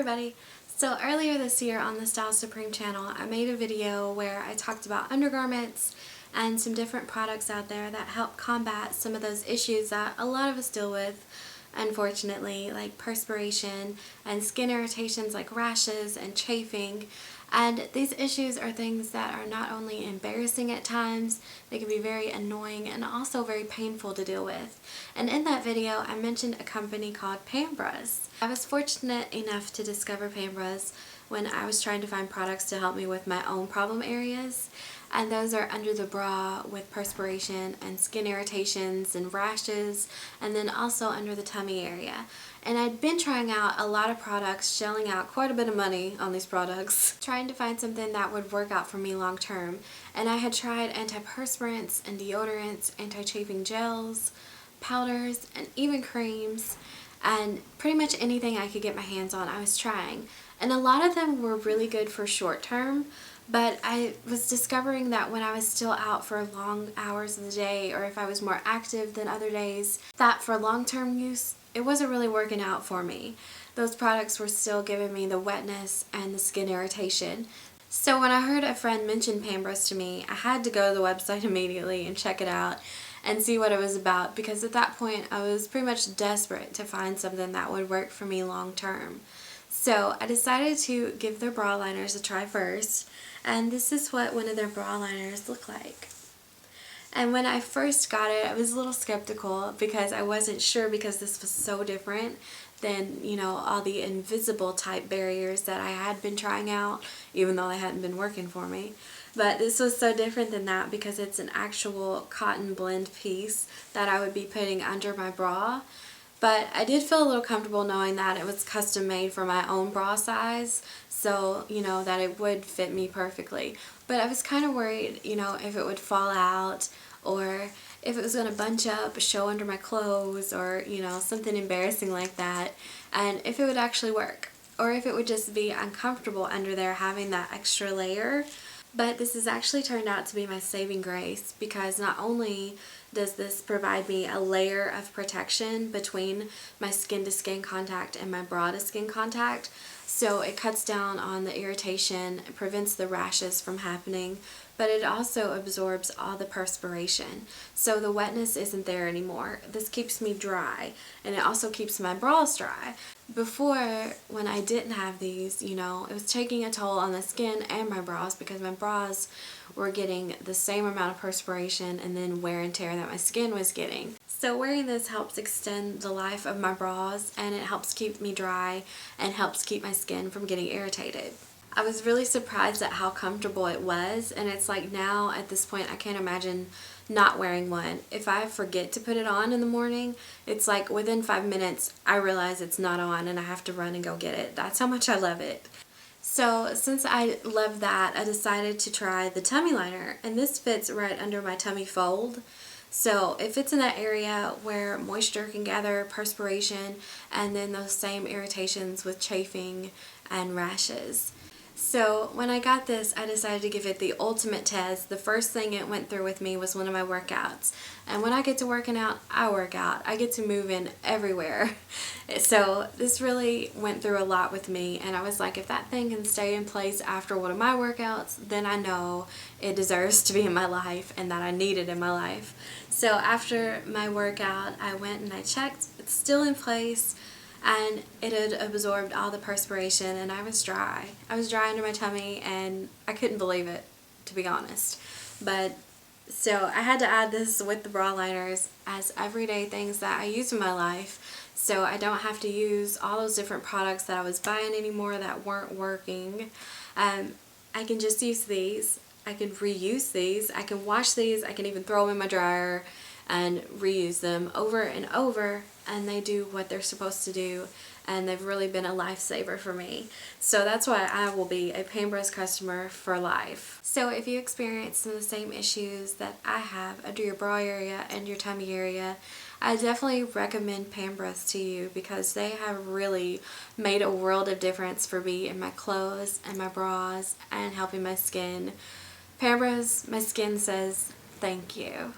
everybody! So earlier this year on the Style Supreme channel, I made a video where I talked about undergarments and some different products out there that help combat some of those issues that a lot of us deal with, unfortunately, like perspiration and skin irritations like rashes and chafing. And these issues are things that are not only embarrassing at times, they can be very annoying and also very painful to deal with. And in that video, I mentioned a company called Pambras. I was fortunate enough to discover Pambras when I was trying to find products to help me with my own problem areas. And those are under the bra with perspiration and skin irritations and rashes, and then also under the tummy area. And I'd been trying out a lot of products, shelling out quite a bit of money on these products, trying to find something that would work out for me long term. And I had tried antiperspirants and deodorants, anti-chafing gels, powders, and even creams, and pretty much anything I could get my hands on I was trying. And a lot of them were really good for short term, but I was discovering that when I was still out for long hours of the day, or if I was more active than other days, that for long-term use, it wasn't really working out for me. Those products were still giving me the wetness and the skin irritation. So when I heard a friend mention Pambras to me, I had to go to the website immediately and check it out and see what it was about, because at that point I was pretty much desperate to find something that would work for me long term. So I decided to give their bra liners a try first, and this is what one of their bra liners look like. And when I first got it, I was a little skeptical because I wasn't sure, because this was so different than, you know, all the invisible type barriers that I had been trying out, even though they hadn't been working for me. But this was so different than that because it's an actual cotton blend piece that I would be putting under my bra. But I did feel a little comfortable knowing that it was custom made for my own bra size, so, you know, that it would fit me perfectly. But I was kind of worried, you know, if it would fall out, or if it was going to bunch up, show under my clothes, or, you know, something embarrassing like that, and if it would actually work, or if it would just be uncomfortable under there having that extra layer. But this has actually turned out to be my saving grace, because not only does this provide me a layer of protection between my skin to skin contact and my bra to skin contact, so it cuts down on the irritation, it prevents the rashes from happening, but it also absorbs all the perspiration. So the wetness isn't there anymore. This keeps me dry, and it also keeps my bras dry. Before, when I didn't have these, you know, it was taking a toll on the skin and my bras, because my bras were getting the same amount of perspiration and then wear and tear that my skin was getting. So wearing this helps extend the life of my bras, and it helps keep me dry and helps keep my skin from getting irritated. I was really surprised at how comfortable it was, and it's like now at this point I can't imagine not wearing one. If I forget to put it on in the morning, it's like within 5 minutes I realize it's not on and I have to run and go get it. That's how much I love it. So since I love that, I decided to try the tummy liner, and this fits right under my tummy fold. So it fits in that area where moisture can gather, perspiration, and then those same irritations with chafing and rashes. So when I got this, I decided to give it the ultimate test. The first thing it went through with me was one of my workouts. And when I get to working out, I work out. I get to move in everywhere. So this really went through a lot with me, and I was like, if that thing can stay in place after one of my workouts, then I know it deserves to be in my life and that I need it in my life. So after my workout, I went and I checked. It's still in place, and it had absorbed all the perspiration, and I was dry. I was dry under my tummy, and I couldn't believe it, to be honest. But so I had to add this with the bra liners as everyday things that I use in my life, so I don't have to use all those different products that I was buying anymore that weren't working. I can just use these. I can reuse these. I can wash these. I can even throw them in my dryer and reuse them over and over, and they do what they're supposed to do, and they've really been a lifesaver for me. So that's why I will be a Pambras customer for life. So if you experience some of the same issues that I have under your bra area and your tummy area, I definitely recommend Pambras to you, because they have really made a world of difference for me in my clothes and my bras and helping my skin. Pambras, my skin says thank you.